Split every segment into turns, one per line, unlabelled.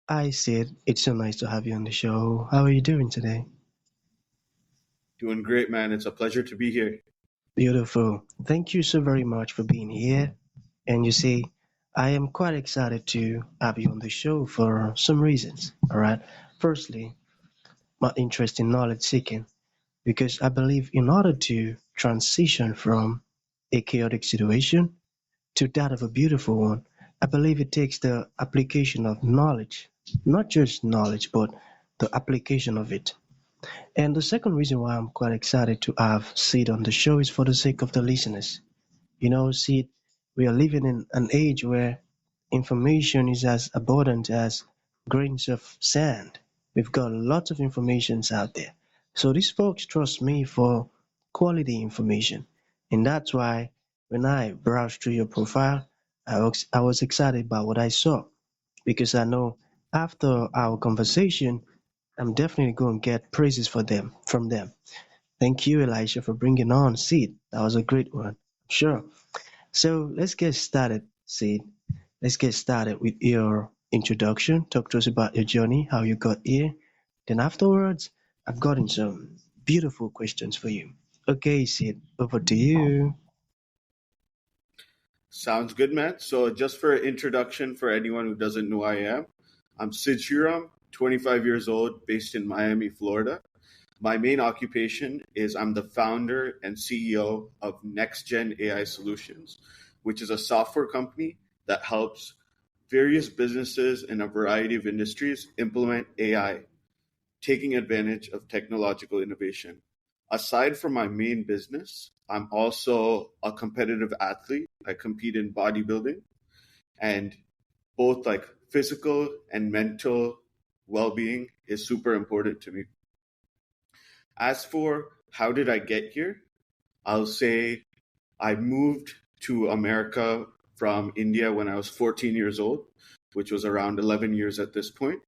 Hi, Sid. It's so nice to have you on the show. How are you doing today?
Doing great, man. It's a pleasure to be here.
Beautiful. Thank you so very much for being here. And you see, I am quite excited to have you on the show for some reasons. All right. Firstly, my interest in knowledge seeking, because I believe in order to transition from a chaotic situation to that of a beautiful one, I believe it takes the application of knowledge, not just knowledge, but the application of it. And the second reason why I'm quite excited to have Sid on the show is for the sake of the listeners. Sid, we are living in an age where information is as abundant as grains of sand. We've got lots of informations out there. So these folks trust me for quality information. And that's why when I browsed through your profile, I was excited by what I saw because I know after our conversation, I'm definitely going to get praises for them from them. Thank you, Elisha, for bringing on Sid. That was a great one. Sure. So let's get started, Sid. Let's get started with your introduction. Talk to us about your journey, how you got here. Then afterwards, I've gotten some beautiful questions for you. Okay, Sid, over to you.
Sounds good, man. So, just for an introduction for anyone who doesn't know who I am, I'm Sid Sriram, 25 years old, based in Miami, Florida. My main occupation is I'm the founder and CEO of NexGen AI Solutions, which is a software company that helps various businesses in a variety of industries implement AI, taking advantage of technological innovation. Aside from my main business, I'm also a competitive athlete. I compete in bodybuilding, and both like physical and mental well-being is super important to me. As for how did I get here, I'll say I moved to America from India when I was 14 years old, which was around 11 years at this point.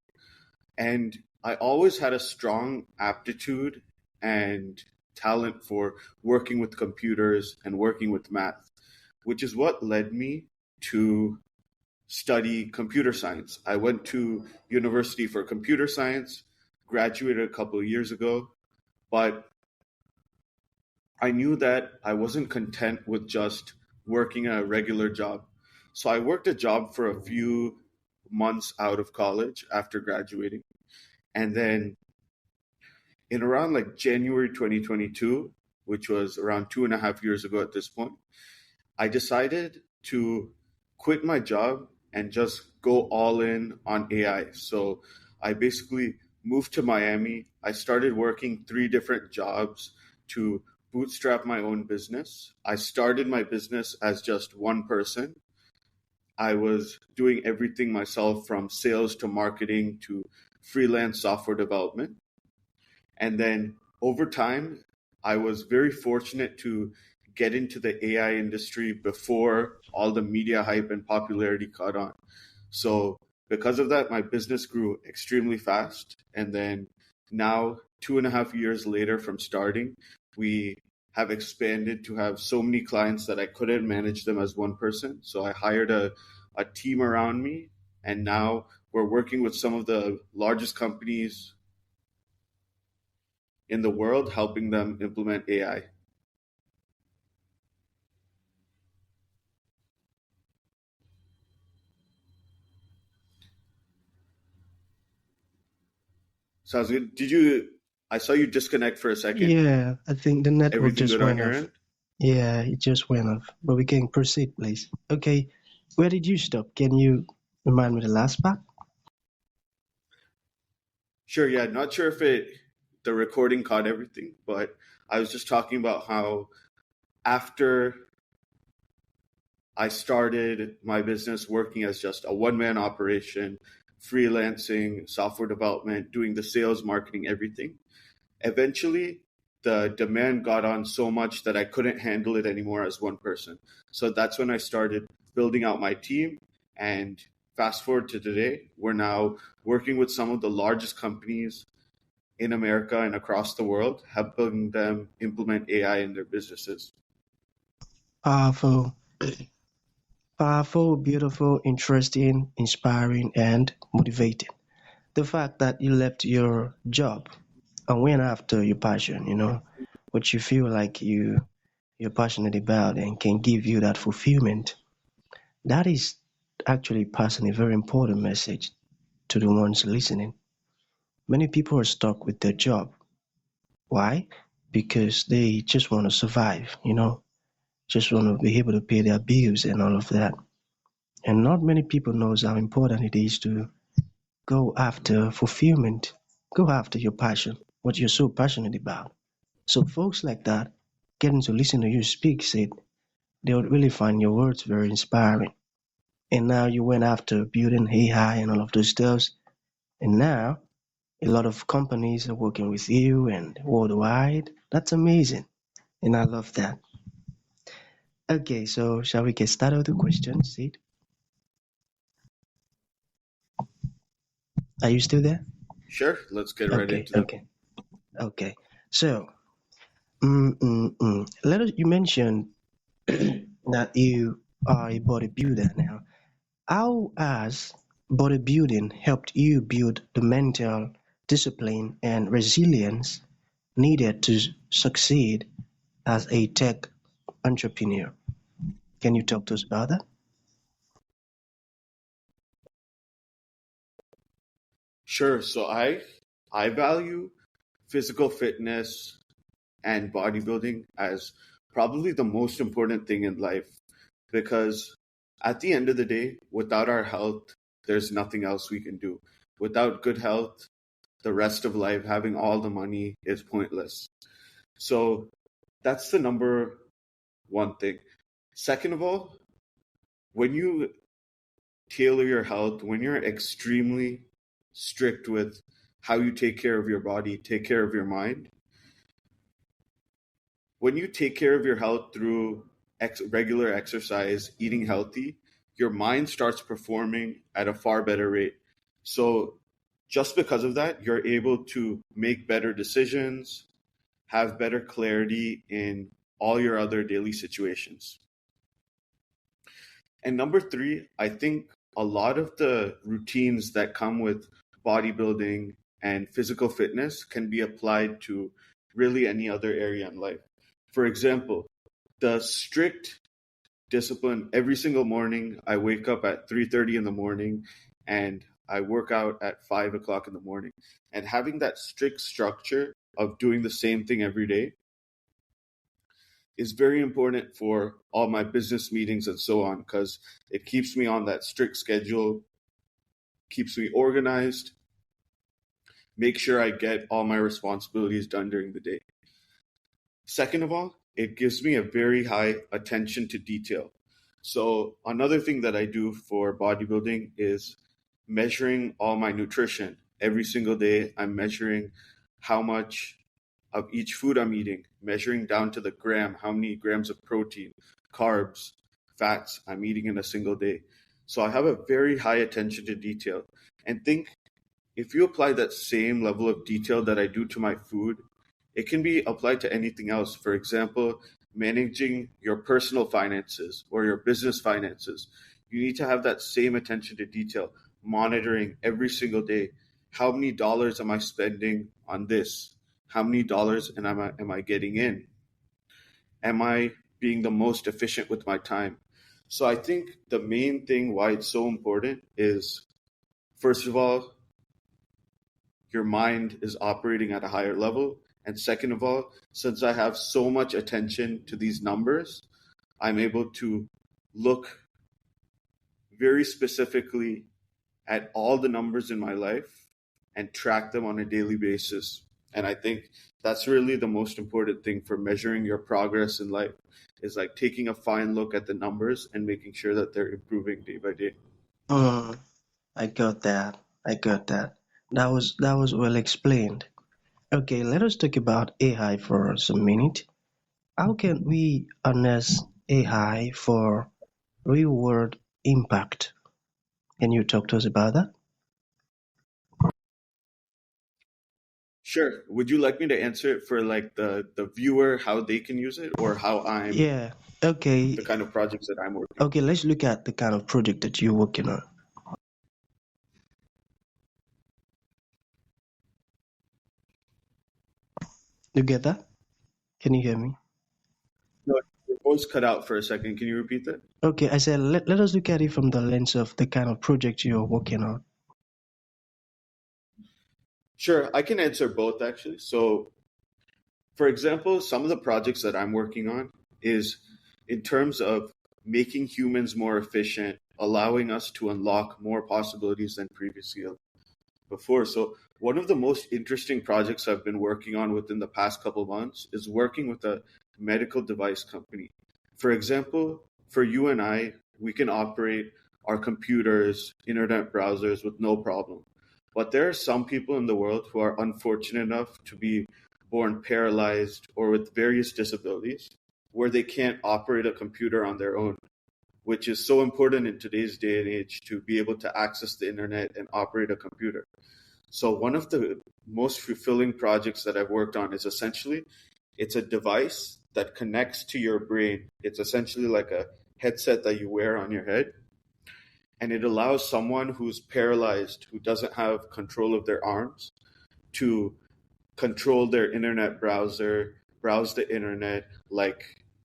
And I always had a strong aptitude and talent for working with computers and working with math, which is what led me to study computer science. I went to university for computer science, graduated a couple of years ago, but I knew that I wasn't content with just working a regular job. So I worked a job for a few months out of college after graduating. And then in around like January 2022, which was around 2.5 years ago at this point, I decided to quit my job and just go all in on AI. So I basically moved to Miami. I started working three different jobs to bootstrap my own business. I started my business as just one person. I was doing everything myself from sales to marketing to freelance software development. And then over time, I was very fortunate to get into the AI industry before all the media hype and popularity caught on. So, because of that, my business grew extremely fast. And then now, 2.5 years later from starting, we have expanded to have so many clients that I couldn't manage them as one person. So, I hired a team around me. And now we're working with some of the largest companies in the world, helping them implement AI. Sounds good. I saw you disconnect for a second.
Yeah, I think the network
Everything
just
good on
went
your
off.
end?
Yeah, it just went off. But we can proceed, please. Okay, where did you stop? Can you remind me the last part?
Sure, yeah. Not sure if the recording caught everything, but I was just talking about how after I started my business working as just a one man operation, freelancing, software development, doing the sales, marketing, everything. Eventually, the demand got on so much that I couldn't handle it anymore as one person. So that's when I started building out my team. And fast forward to today, we're now working with some of the largest companies in America and across the world, helping them implement AI in their businesses.
Powerful. Powerful, beautiful, interesting, inspiring, and motivating. the fact that you left your job and went after your passion, what you feel like you're passionate about and can give you that fulfillment, that is actually passing a very important message to the ones listening. Many people are stuck with their job. Why? Because they just want to survive, just want to be able to pay their bills and all of that. And not many people knows how important it is to go after fulfillment, go after your passion, what you're so passionate about. So folks like that, getting to listen to you speak, said they would really find your words very inspiring. And now you went after building AI and all of those stuffs. And now a lot of companies are working with you and worldwide. That's amazing. And I love that. Okay, so shall we get started with the question, Sid? Are you still there?
Sure, let's get right
Okay,
into them.
okay, okay. So, let us. You mentioned that you are a bodybuilder now. How has bodybuilding helped you build the mental discipline and resilience needed to succeed as a tech entrepreneur? Can you talk to us about that?
Sure. So I value physical fitness and bodybuilding as probably the most important thing in life because at the end of the day, without our health, there's nothing else we can do. Without good health, the rest of life, having all the money is pointless. So that's the number one thing. Second of all, when you tailor your health, when you're extremely strict with how you take care of your body, take care of your mind, when you take care of your health through regular exercise, eating healthy, your mind starts performing at a far better rate. So, just because of that, you're able to make better decisions, have better clarity in all your other daily situations. And number three, I think a lot of the routines that come with bodybuilding and physical fitness can be applied to really any other area in life. For example, the strict discipline every single morning, I wake up at 3:30 in the morning and I work out at 5 o'clock in the morning. And having that strict structure of doing the same thing every day is very important for all my business meetings and so on because it keeps me on that strict schedule, keeps me organized, make sure I get all my responsibilities done during the day. Second of all, it gives me a very high attention to detail. So, another thing that I do for bodybuilding is measuring all my nutrition. Every single day, I'm measuring how much of each food I'm eating, measuring down to the gram, how many grams of protein, carbs, fats I'm eating in a single day. So, I have a very high attention to detail. And think if you apply that same level of detail that I do to my food, it can be applied to anything else. For example, managing your personal finances or your business finances. You need to have that same attention to detail, monitoring every single day. How many dollars am I spending on this? How many dollars am I getting in? Am I being the most efficient with my time? So I think the main thing why it's so important is, first of all, your mind is operating at a higher level. And second of all, since I have so much attention to these numbers, I'm able to look very specifically at all the numbers in my life and track them on a daily basis. And I think that's really the most important thing for measuring your progress in life is like taking a fine look at the numbers and making sure that they're improving day by day.
Mm, I got that. I got that. That was well explained. Okay, let us talk about AI for some minute. How can we harness AI for real world impact? Can you talk to us about that?
Sure. Would you like me to answer it for like the viewer how they can use it or how I'm
Yeah. Okay.
the kind of projects that I'm working on?
Okay, let's look at the kind of project that you're working on. You get that? Can you hear me?
No, your voice cut out for a second. Can you repeat that?
Okay, I said let us look at it from the lens of the kind of project you're working on.
Sure, I can answer both actually. So, for example, some of the projects that I'm working on is in terms of making humans more efficient, allowing us to unlock more possibilities than previously before. So, one of the most interesting projects I've been working on within the past couple of months is working with a medical device company. For example, for you and I, we can operate our computers, internet browsers with no problem. But there are some people in the world who are unfortunate enough to be born paralyzed or with various disabilities where they can't operate a computer on their own, which is so important in today's day and age to be able to access the internet and operate a computer. So one of the most fulfilling projects that I've worked on is essentially it's a device that connects to your brain. It's essentially like a headset that you wear on your head, and it allows someone who's paralyzed, who doesn't have control of their arms, to control their internet browser, browse the internet like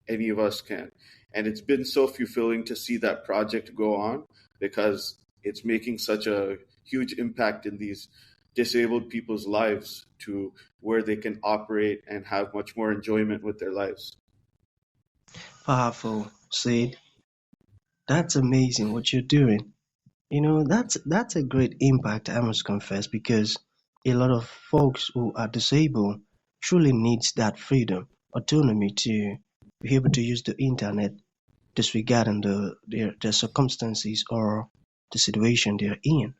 any of us can. And it's been so fulfilling to see that project go on because it's making such a huge impact in these disabled people's lives to where they can operate and have much more enjoyment with their lives.
Powerful, Sid. That's amazing what you're doing. That's a great impact, I must confess, because a lot of folks who are disabled truly needs that freedom, autonomy to be able to use the internet disregarding their circumstances or the situation they're in.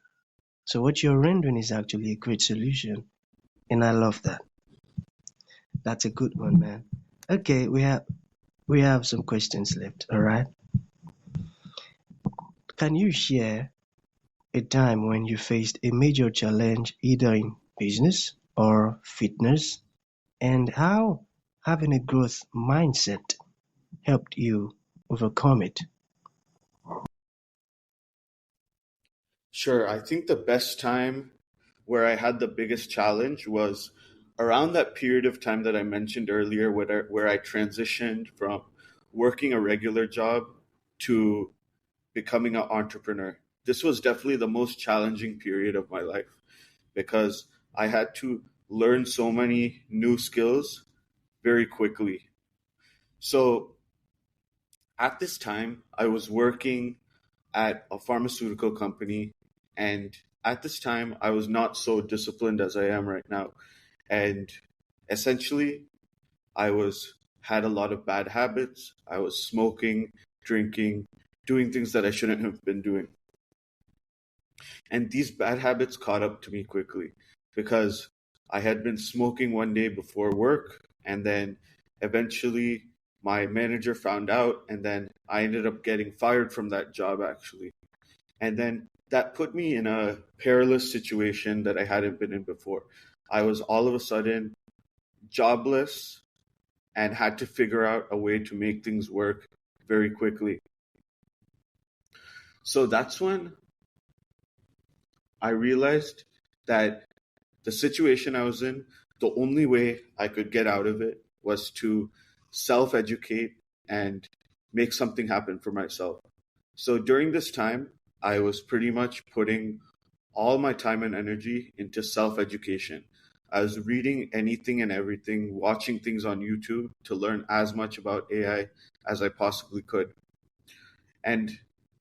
So what you're rendering is actually a great solution, and I love that. That's a good one, man. Okay, we have some questions left. All right. Can you share a time when you faced a major challenge either in business or fitness, and how having a growth mindset helped you overcome it?
Sure, I think the best time where I had the biggest challenge was around that period of time that I mentioned earlier, where I transitioned from working a regular job to becoming an entrepreneur. This was definitely the most challenging period of my life because I had to learn so many new skills very quickly. So at this time, I was working at a pharmaceutical company, and at this time, I was not so disciplined as I am right now. And essentially, I was had a lot of bad habits. I was smoking, drinking, doing things that I shouldn't have been doing. And these bad habits caught up to me quickly because I had been smoking one day before work, and then eventually my manager found out, and then I ended up getting fired from that job actually. And then that put me in a perilous situation that I hadn't been in before. I was all of a sudden jobless and had to figure out a way to make things work very quickly. So that's when I realized that the situation I was in, the only way I could get out of it was to self educate and make something happen for myself. So during this time, I was pretty much putting all my time and energy into self education. I was reading anything and everything, watching things on YouTube to learn as much about AI as I possibly could. And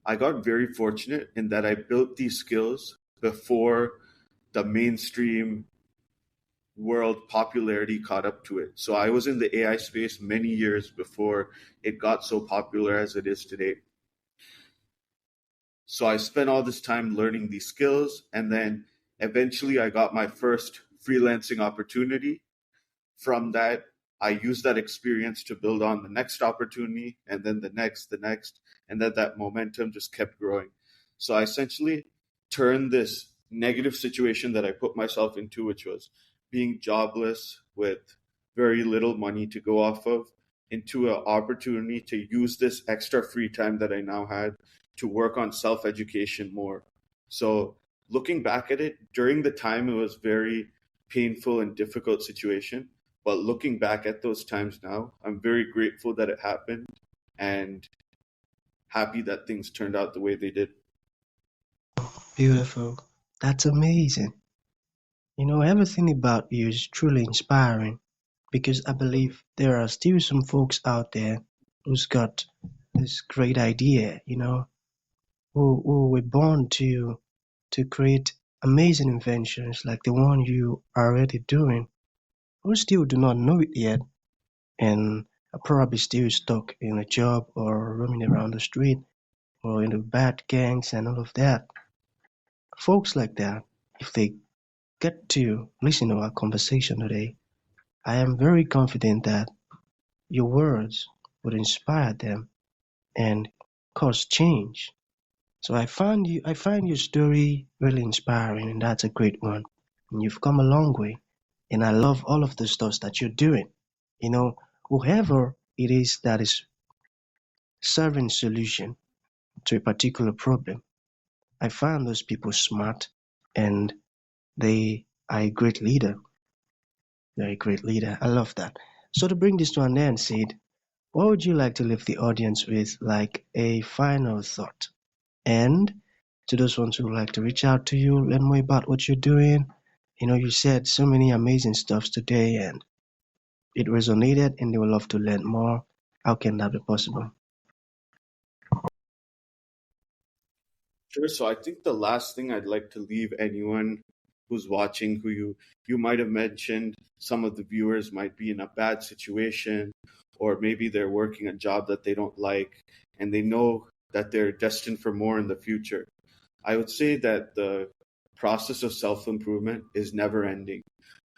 I got very fortunate in that I built these skills before the mainstream world popularity caught up to it. So I was in the AI space many years before it got so popular as it is today. So I spent all this time learning these skills, and then eventually I got my first freelancing opportunity. From that, I used that experience to build on the next opportunity, and then the next, and then that momentum just kept growing. So I essentially turned this negative situation that I put myself into, which was being jobless with very little money to go off of, into an opportunity to use this extra free time that I now had to work on self education more. So looking back at it, during the time, it was very painful and difficult situation, But looking back at those times now, I'm very grateful that it happened and happy that things turned out the way they did.
Beautiful. That's amazing. Everything about you is truly inspiring because I believe there are still some folks out there who's got this great idea, who were born to create amazing inventions like the one you are already doing, who still do not know it yet and are probably still stuck in a job or roaming around the street or in the bad gangs and all of that. Folks like that, if they get to listen to our conversation today, I am very confident that your words would inspire them and cause change. So I find your story really inspiring, and that's a great one. And you've come a long way, and I love all of the stuff that you're doing. You know, whoever it is that is serving solution to a particular problem, I find those people smart, and they are a great leader. They're a great leader. I love that. So to bring this to an end, Sid, what would you like to leave the audience with, like a final thought? And to those ones who would like to reach out to you, learn more about what you're doing, you said so many amazing stuffs today and it resonated and they would love to learn more. How can that be possible?
Sure. So I think the last thing I'd like to leave anyone who's watching, who you might have mentioned, some of the viewers might be in a bad situation, or maybe they're working a job that they don't like, and they know that they're destined for more in the future. I would say that the process of self improvement is never ending.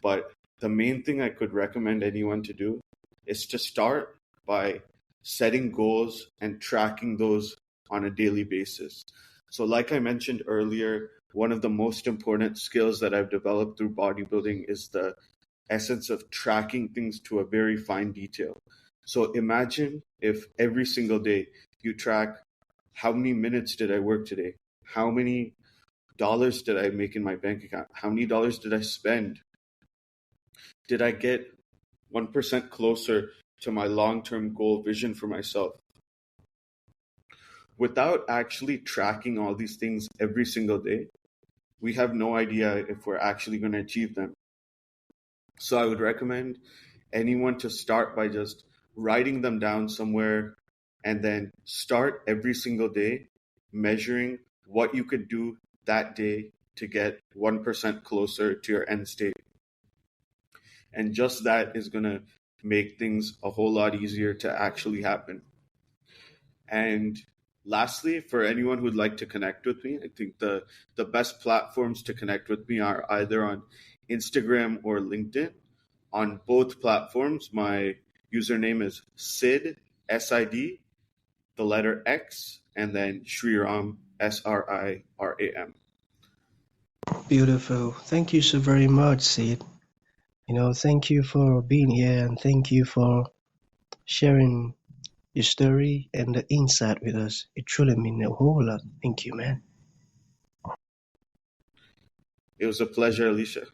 But the main thing I could recommend anyone to do is to start by setting goals and tracking those on a daily basis. So, like I mentioned earlier, one of the most important skills that I've developed through bodybuilding is the essence of tracking things to a very fine detail. So, imagine if every single day you track how many minutes did I work today? How many dollars did I make in my bank account? How many dollars did I spend? Did I get 1% closer to my long term goal vision for myself? Without actually tracking all these things every single day, we have no idea if we're actually going to achieve them. So I would recommend anyone to start by just writing them down somewhere and then start every single day measuring what you could do that day to get 1% closer to your end state. And just that is going to make things a whole lot easier to actually happen. And lastly, for anyone who'd like to connect with me, I think the best platforms to connect with me are either on Instagram or LinkedIn. On both platforms, my username is Sid, SID, the letter X, and then Sriram, SRIRAM.
Beautiful. Thank you so very much, Sid. Thank you for being here and thank you for sharing your story and the insight with us. It truly means a whole lot. Thank you, man.
It was a pleasure, Alicia.